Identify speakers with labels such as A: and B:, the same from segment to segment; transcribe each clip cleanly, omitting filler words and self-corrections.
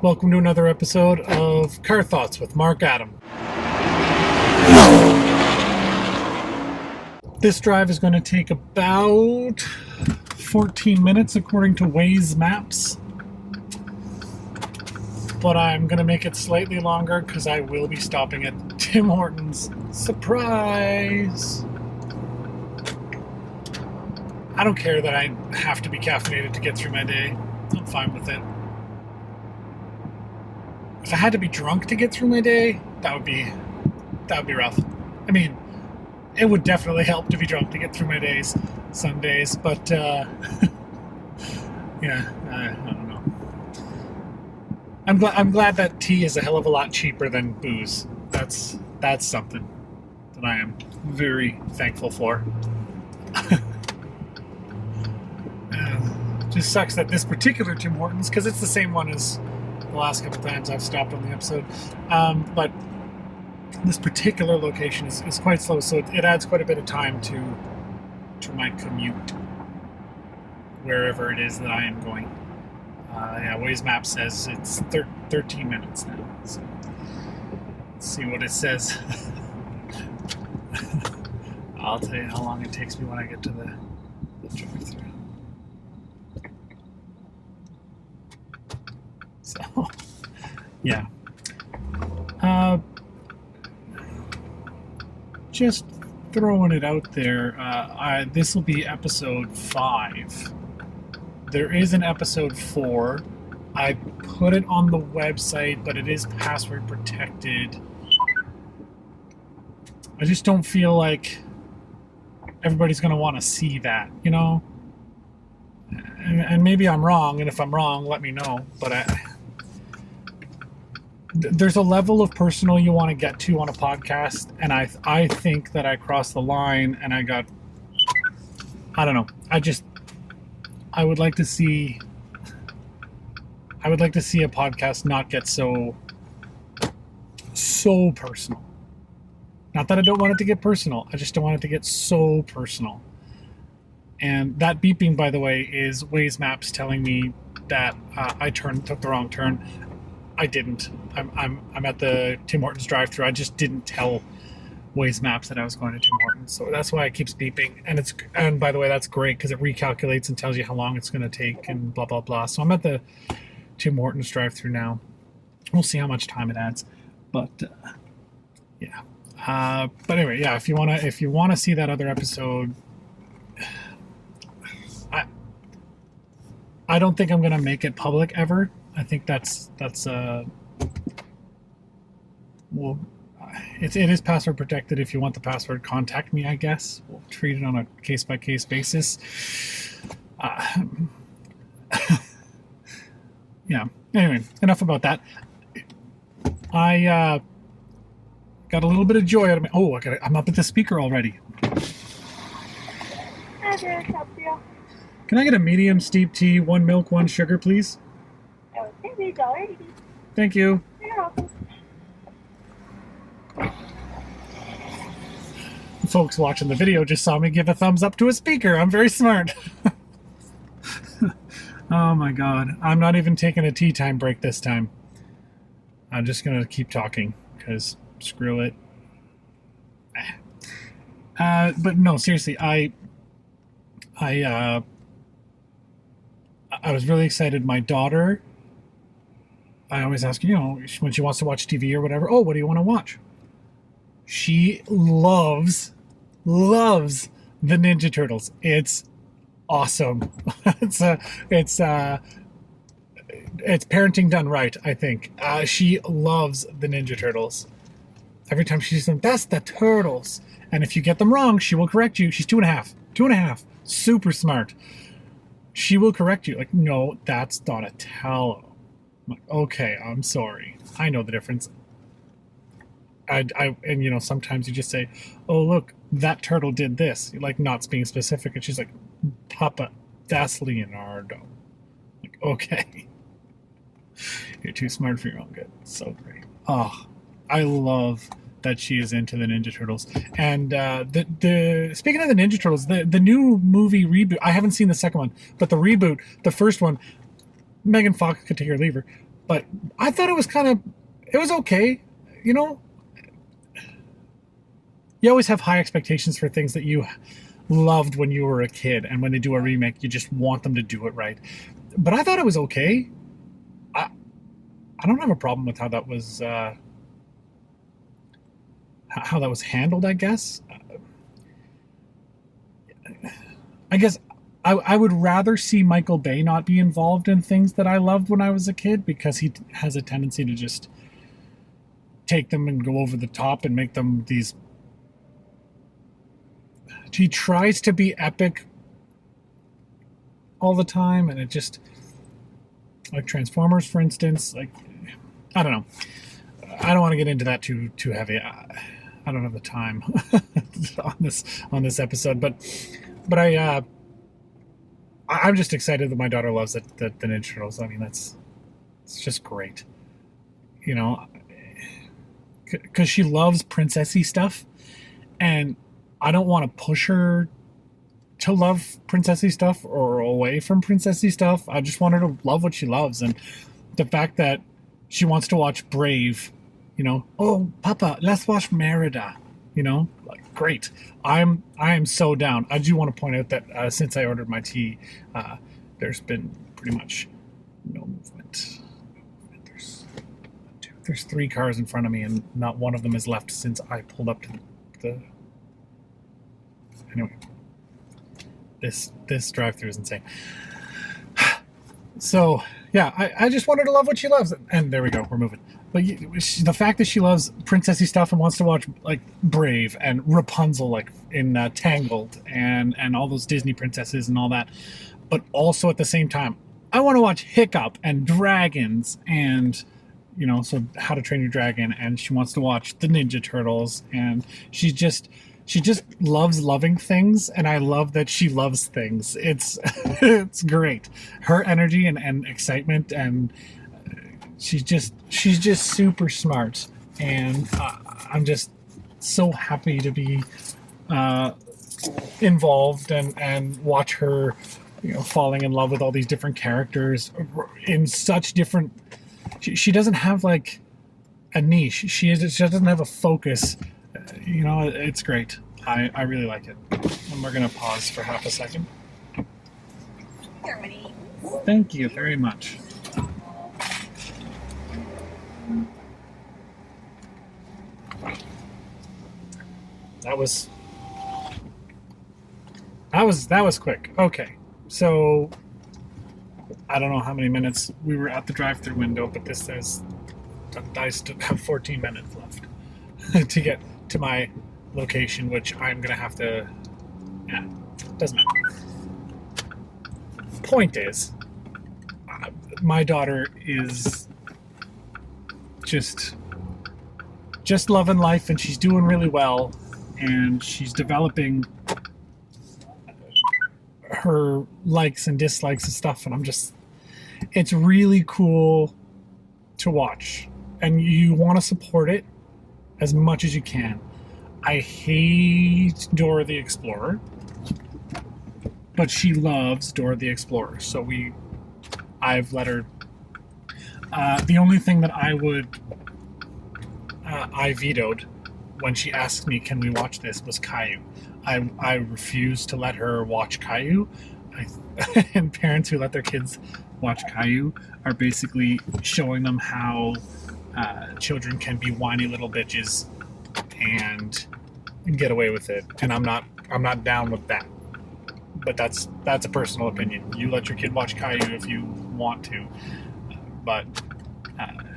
A: Welcome to another episode of Car Thoughts with Mark Adam. This drive is going to take about 14 minutes according to Waze Maps. But I'm going to make it slightly longer because I will be stopping at Tim Hortons. Surprise! I don't care that I have to be caffeinated to get through my day. I'm fine with it. If I had to be drunk to get through my day, that would be rough. I mean, it would definitely help to be drunk to get through my days, some days, but yeah, I don't know. I'm glad that tea is a hell of a lot cheaper than booze. That's something that I am very thankful for. Just sucks that this particular Tim Hortons, because it's the same one as the last couple times I've stopped on the episode, but this particular location is quite slow, so it adds quite a bit of time to my commute wherever it is that I am going. Yeah, Waze Map says it's 13 minutes now, so let's see what it says. I'll tell you how long it takes me when I get to the drive-thru. So, yeah. Just throwing it out there, this will be episode 5. There is an episode 4. I put it on the website, but it is password protected. I just don't feel like everybody's going to want to see that, you know? And maybe I'm wrong, and if I'm wrong, let me know. But there's a level of personal you want to get to on a podcast, and I think that I crossed the line, and I don't know. I would like to see a podcast not get so personal. Not that I don't want it to get personal. I just don't want it to get so personal. And that beeping, by the way, is Waze Maps telling me that I took the wrong turn. I didn't. I'm at the Tim Hortons drive-thru. I just didn't tell Waze Maps that I was going to Tim Hortons, so that's why it keeps beeping. And by the way, that's great because it recalculates and tells you how long it's going to take and blah blah blah. So I'm at the Tim Hortons drive-thru now. We'll see how much time it adds, but yeah. But anyway, yeah. If you wanna see that other episode. I don't think I'm going to make it public ever. I think that's well, it is password protected. If you want the password, contact me, I guess. We'll treat it on a case-by-case basis. Yeah. Anyway, enough about that. I got a little bit of joy out of me. Oh, I'm up at the speaker already.
B: How can I help you?
A: Can I get a medium steep tea, 1 milk, 1 sugar, please?
B: Okay, $1.80.
A: Thank you.
B: You're welcome.
A: Folks watching the video just saw me give a thumbs up to a speaker. I'm very smart. Oh my god. I'm not even taking a tea time break this time. I'm just going to keep talking because screw it. But no, seriously, I was really excited. My daughter, I always ask, when she wants to watch TV or whatever, oh, what do you want to watch? She loves the Ninja Turtles. It's awesome. It's parenting done right, I think. She loves the Ninja Turtles. Every time she sees them, that's the Turtles. And if you get them wrong, she will correct you. She's 2.5. 2.5. Super smart. She will correct you. Like, no, that's Donatello. I'm like, okay, I'm sorry. I know the difference. And sometimes you just say, oh, look, that turtle did this. Like, not being specific. And she's like, Papa, that's Leonardo. Like, okay. You're too smart for your own good. So great. Oh, I love that she is into the Ninja Turtles. And the speaking of the Ninja Turtles, the new movie reboot, I haven't seen the second one, but the reboot, the first one, Megan Fox could take her or leave her. But I thought it was okay. You know, you always have high expectations for things that you loved when you were a kid, and when they do a remake, you just want them to do it right. But I thought it was okay. I don't have a problem with how that was handled. I guess I would rather see Michael Bay not be involved in things that I loved when I was a kid, because he has a tendency to just take them and go over the top and make them these. He tries to be epic all the time, and it just, like Transformers, for instance, like, I don't know. I don't want to get into that too heavy. I don't have the time on this episode, but I'm just excited that my daughter loves the Ninja Turtles. I mean, it's just great, you know, because she loves princessy stuff, and I don't want to push her to love princessy stuff or away from princessy stuff. I just want her to love what she loves, and the fact that she wants to watch Brave, you know, oh Papa, let's watch Merida, you know, like, great. I am so down. I do want to point out that since I ordered my tea, there's been pretty much no movement. There's 3 cars in front of me, and not one of them is left since I pulled up to the. Anyway, this drive-through is insane. So yeah, I just want her to love what she loves, and there we go, we're moving. But the fact that she loves princessy stuff and wants to watch like Brave and Rapunzel, like in Tangled, and all those Disney princesses and all that, but also at the same time, I want to watch Hiccup and dragons, and you know, so How to Train Your Dragon, and she wants to watch the Ninja Turtles, and she just loves loving things, and I love that she loves things. It's it's great. Her energy and excitement, and she's just super smart, and I'm just so happy to be involved and watch her, you know, falling in love with all these different characters in such different. She doesn't have like a niche. She doesn't have a focus. You know, it's great. I really like it. And we're gonna pause for half a second.
B: Germany.
A: Thank you very much. That was quick. Okay, so I don't know how many minutes we were at the drive-through window, but this says I still have 14 minutes left to get to my location, which I'm gonna have to. Yeah, doesn't matter. Point is, my daughter is just loving life, and she's doing really well, and she's developing her likes and dislikes and stuff, and it's really cool to watch, and you want to support it as much as you can. I hate Dora the Explorer, but she loves Dora the Explorer, so I've let her. The only thing that I vetoed when she asked me, "Can we watch this?" was Caillou. I refused to let her watch Caillou. And parents who let their kids watch Caillou are basically showing them how children can be whiny little bitches and get away with it. And I'm not down with that. But that's a personal opinion. You let your kid watch Caillou if you want to. But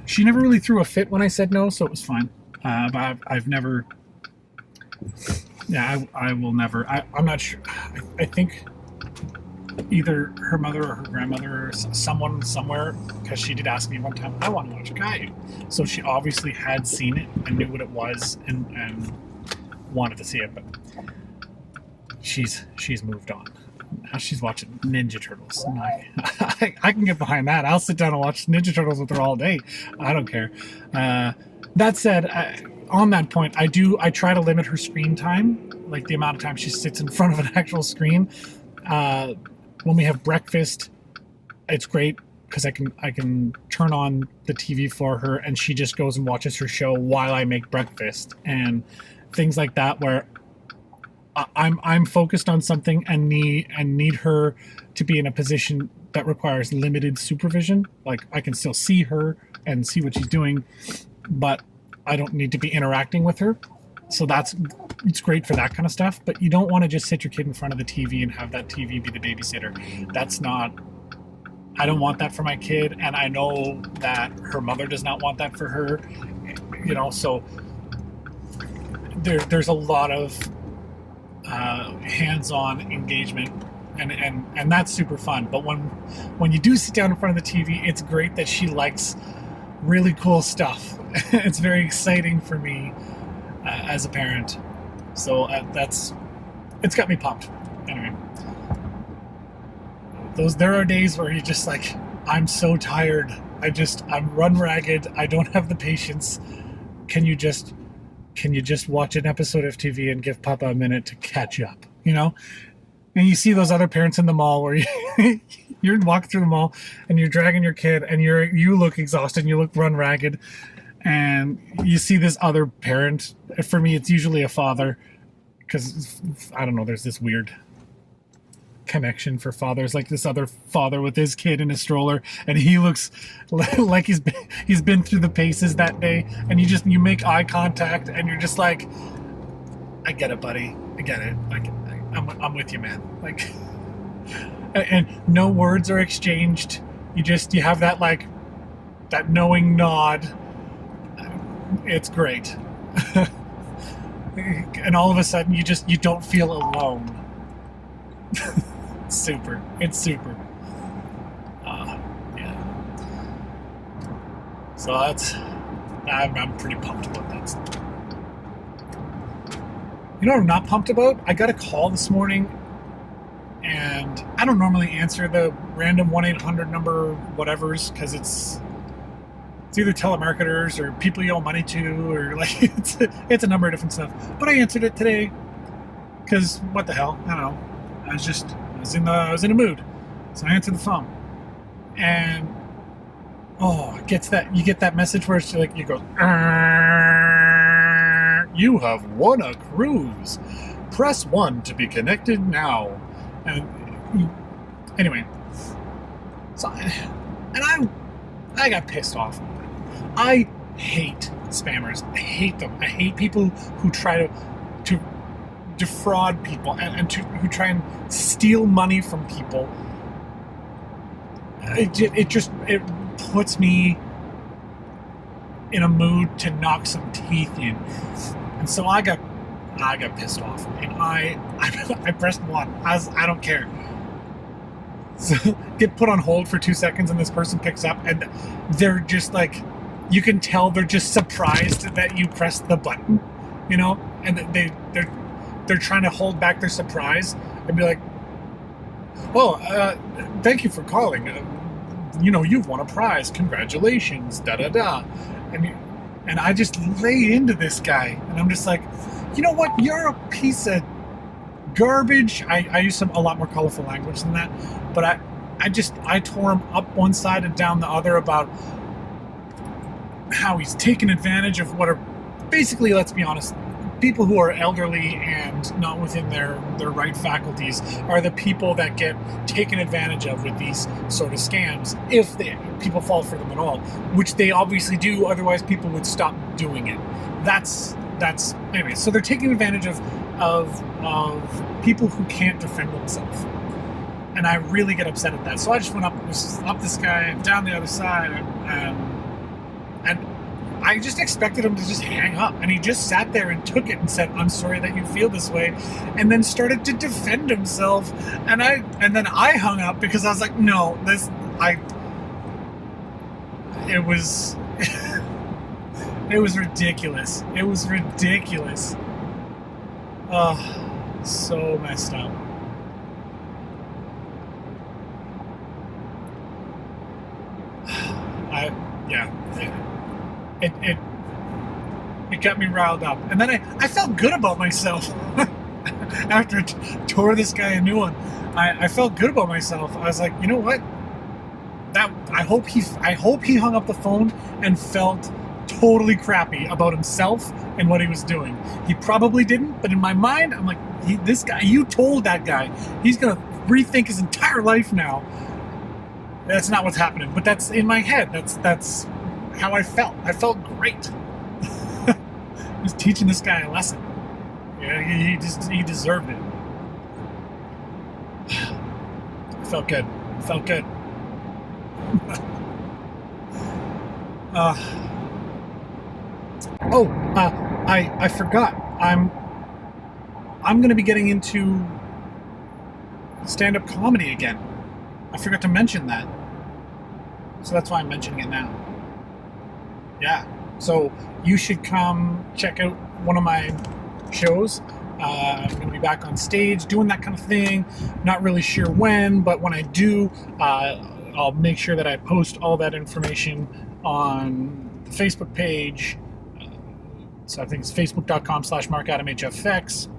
A: she never really threw a fit when I said no, so it was fine. But I've never. Yeah, I will never. I'm not sure. I think either her mother or her grandmother or someone somewhere, because she did ask me one time, I want to watch Caillou. So she obviously had seen it and knew what it was and wanted to see it, but she's moved on. Now she's watching Ninja Turtles. And I can get behind that. I'll sit down and watch Ninja Turtles with her all day. I don't care. That said, on that point, I try to limit her screen time, like the amount of time she sits in front of an actual screen. When we have breakfast, it's great because I can turn on the TV for her and she just goes and watches her show while I make breakfast and things like that, where I'm focused on something and need her to be in a position that requires limited supervision. Like, I can still see her and see what she's doing, but I don't need to be interacting with her. So it's great for that kind of stuff. But you don't want to just sit your kid in front of the TV and have that TV be the babysitter. I don't want that for my kid, and I know that her mother does not want that for her. So there's a lot of hands-on engagement, and that's super fun. But when you do sit down in front of the TV, it's great that she likes really cool stuff. It's very exciting for me as a parent. So it's got me pumped. Anyway, there are days where you're just like, I'm so tired. I'm run ragged. I don't have the patience. Can you just watch an episode of TV and give Papa a minute to catch up, And you see those other parents in the mall where you're walking through the mall and you're dragging your kid and you look exhausted and you look run ragged, and you see this other parent. For me, it's usually a father, because I don't know, there's this weird connection for fathers, like this other father with his kid in a stroller, and he looks like he's been through the paces that day, and you make eye contact and you're just like, I get it, buddy, I get it, like I'm with you, man. Like, and no words are exchanged, you have that, like, that knowing nod. It's great. And all of a sudden you don't feel alone. It's super. Yeah. So I'm pretty pumped about that stuff. You know what I'm not pumped about? I got a call this morning, and I don't normally answer the random 1-800 number whatevers, because it's either telemarketers or people you owe money to, or like it's a number of different stuff. But I answered it today because what the hell? I don't know. I was in a mood, so I answered the phone, and you get that message where it's like, you go, you have won a cruise. Press 1 to be connected now. And anyway, so I got pissed off. I hate spammers. I hate them. I hate people who try to defraud people and who try and steal money from people. It puts me in a mood to knock some teeth in. And so I got pissed off, and I pressed 1. I don't care. So get put on hold for 2 seconds, and this person picks up, and they're just like, you can tell they're just surprised that you pressed the button, and they're trying to hold back their surprise and be like, thank you for calling. You've won a prize. Congratulations. Da da da. And I just lay into this guy, and I'm just like, you know what? You're a piece of garbage. I use a lot more colorful language than that, but I tore him up one side and down the other about how he's taken advantage of what are basically, let's be honest, people who are elderly and not within their right faculties are the people that get taken advantage of with these sort of scams, if people fall for them at all, which they obviously do, otherwise people would stop doing it. That's anyway, so they're taking advantage of people who can't defend themselves, and I really get upset at that. So I just went up this guy and down the other side, and I just expected him to just hang up, and he just sat there and took it and said, "I'm sorry that you feel this way," and then started to defend himself. And then I hung up because I was like, no, it was it was ridiculous. It was ridiculous. Oh, so messed up. It got me riled up, and then I felt good about myself after I tore this guy a new one. I felt good about myself. I was like, you know what? I hope he hung up the phone and felt totally crappy about himself and what he was doing. He probably didn't, but in my mind, I'm like, this guy, you told that guy, he's gonna rethink his entire life now. That's not what's happening, but that's in my head. That's how I felt. I felt great. Just teaching this guy a lesson. Yeah, he deserved it. I felt good. I forgot. I'm going to be getting into stand-up comedy again. I forgot to mention that. So that's why I'm mentioning it now. Yeah. So you should come check out one of my shows. I'm going to be back on stage doing that kind of thing. Not really sure when, but when I do, I'll make sure that I post all that information on the Facebook page. So I think it's facebook.com/MarkAdamHFX.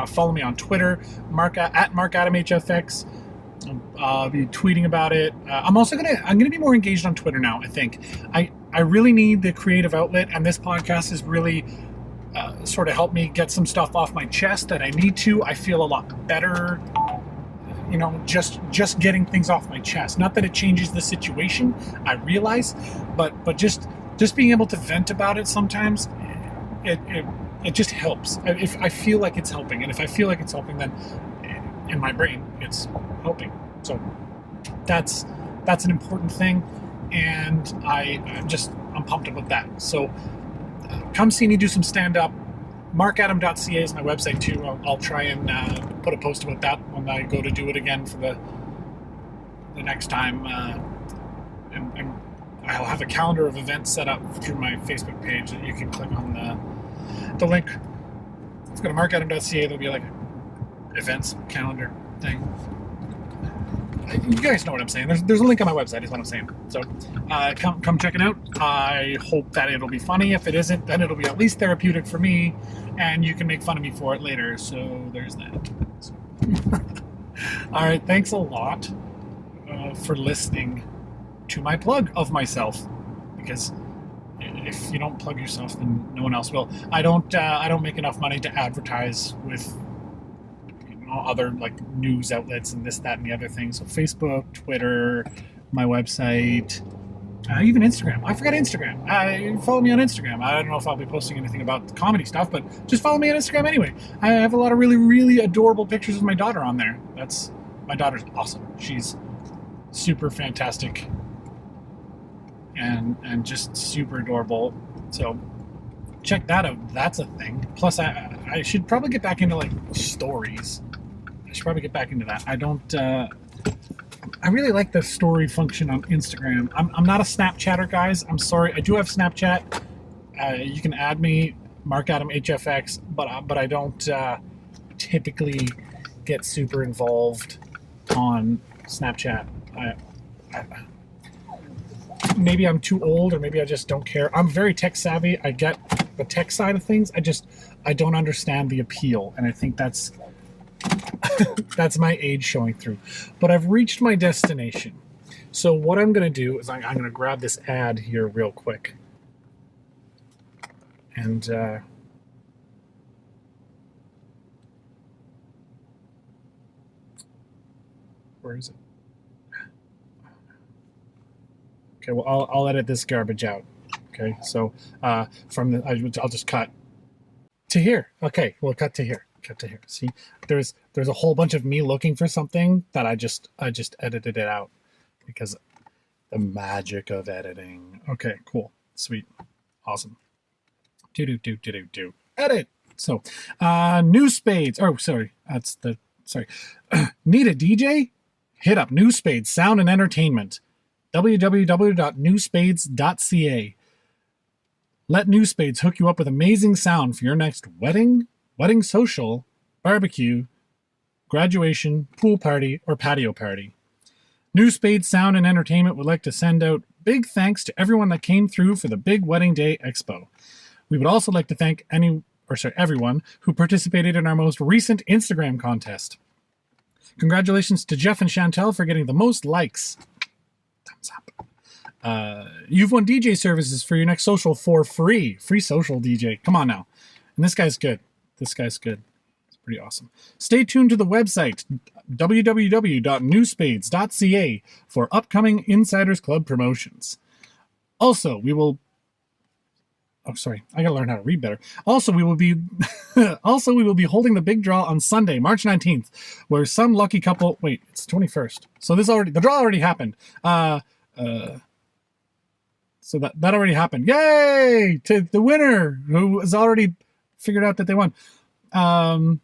A: Follow me on Twitter, at MarkAdamHFX. I'll be tweeting about it. I'm gonna be more engaged on Twitter now. I think I really need the creative outlet, and this podcast has really sort of helped me get some stuff off my chest that I need to. I feel a lot better, just getting things off my chest. Not that it changes the situation, I realize, but just being able to vent about it sometimes, it just helps. If I feel like it's helping, and if I feel like it's helping, then in my brain it's helping. So that's an important thing, and I'm pumped about that. So come see me do some stand-up. MarkAdam.ca is my website too. I'll try and put a post about that when I go to do it again for the next time. And I'll have a calendar of events set up through my Facebook page that you can click on the link. If you go to MarkAdam.ca, there'll be like events calendar thing. You guys know what I'm saying. There's a link on my website is what I'm saying. So come check it out. I hope that it'll be funny. If it isn't, then it'll be at least therapeutic for me, and you can make fun of me for it later. So there's that. So. All right, thanks a lot for listening to my plug of myself, because if you don't plug yourself, then no one else will. I don't make enough money to advertise with other like news outlets and this, that, and the other thing. So Facebook, Twitter, my website, even Instagram. I forgot Instagram. Follow me on Instagram. I don't know if I'll be posting anything about the comedy stuff, but just follow me on Instagram anyway. I have a lot of really, really adorable pictures of my daughter on there. My daughter's awesome. She's super fantastic and just super adorable. So check that out. That's a thing. Plus, I should probably get back into like stories. I should probably get back into that. I really like the story function on Instagram. I'm not a Snapchatter, guys. I'm sorry. I do have Snapchat. You can add me, MarkAdamHFX, but I don't typically get super involved on Snapchat. Maybe I'm too old, or maybe I just don't care. I'm very tech savvy. I get the tech side of things. I don't understand the appeal, and I think that's my age showing through. But I've reached my destination. So what I'm going to do is I'm going to grab this ad here real quick. And where is it? Okay, well, I'll edit this garbage out. Okay, so I'll just cut to here. Okay, we'll cut to here. See, there's a whole bunch of me looking for something that I just edited it out, because the magic of editing. Okay, cool, sweet, awesome. Do edit. So new spades. Oh, sorry, need a DJ? Hit up New Spades Sound and Entertainment. www.newspades.ca. Let New Spades hook you up with amazing sound for your next wedding social, barbecue, graduation, pool party, or patio party. New Spades Sound and Entertainment would like to send out big thanks to everyone that came through for the Big Wedding Day Expo. We would also like to thank everyone who participated in our most recent Instagram contest. Congratulations to Jeff and Chantel for getting the most likes. Thumbs up. You've won DJ services for your next social for free. Free social DJ. Come on now. And this guy's good. This guy's good. It's pretty awesome. Stay tuned to the website, www.newspades.ca, for upcoming Insiders Club promotions. Also, we will... Oh, sorry. I gotta learn how to read better. Also, we will be holding the big draw on Sunday, March 19th, where some lucky couple... Wait, it's 21st. So the draw already happened. So that already happened. Yay! To the winner, who has already figured out that they won. And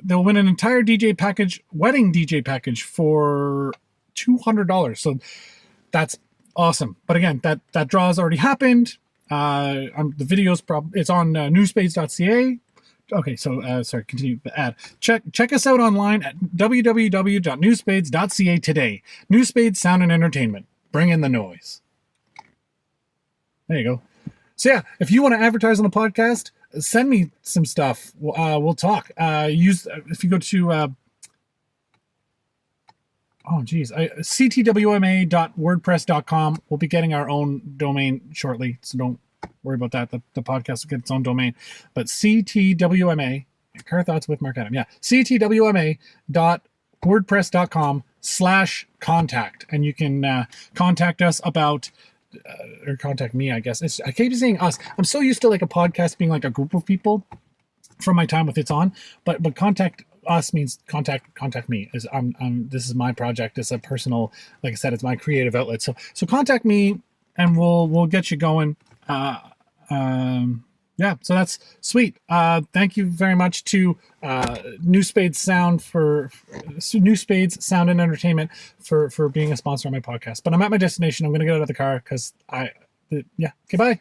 A: they'll win an entire DJ package, wedding DJ package, for $200. So that's awesome. But again, that draw has already happened. The video's it's on newspades.ca. Okay, so sorry, continue the ad. Check us out online at www.newspades.ca today. Newspades Sound and Entertainment. Bring in the noise. There you go. So yeah, if you want to advertise on the podcast, send me some stuff. We'll talk. If you go to ctwma.wordpress.com. We'll be getting our own domain shortly, so don't worry about that. The podcast will get its own domain. But ctwma, Car Thoughts with Mark Adam. Yeah, ctwma.wordpress.com/contact, and you can contact us about. Or contact me, I guess. I keep saying us. I'm so used to like a podcast being like a group of people from my time with It's On, but contact us means contact me. As this is my project. It's a personal, like I said, it's my creative outlet. So contact me, and we'll get you going. Yeah, so that's sweet. Thank you very much to New Spades Sound and Entertainment for being a sponsor on my podcast. But I'm at my destination. I'm going to get out of the car because okay, bye.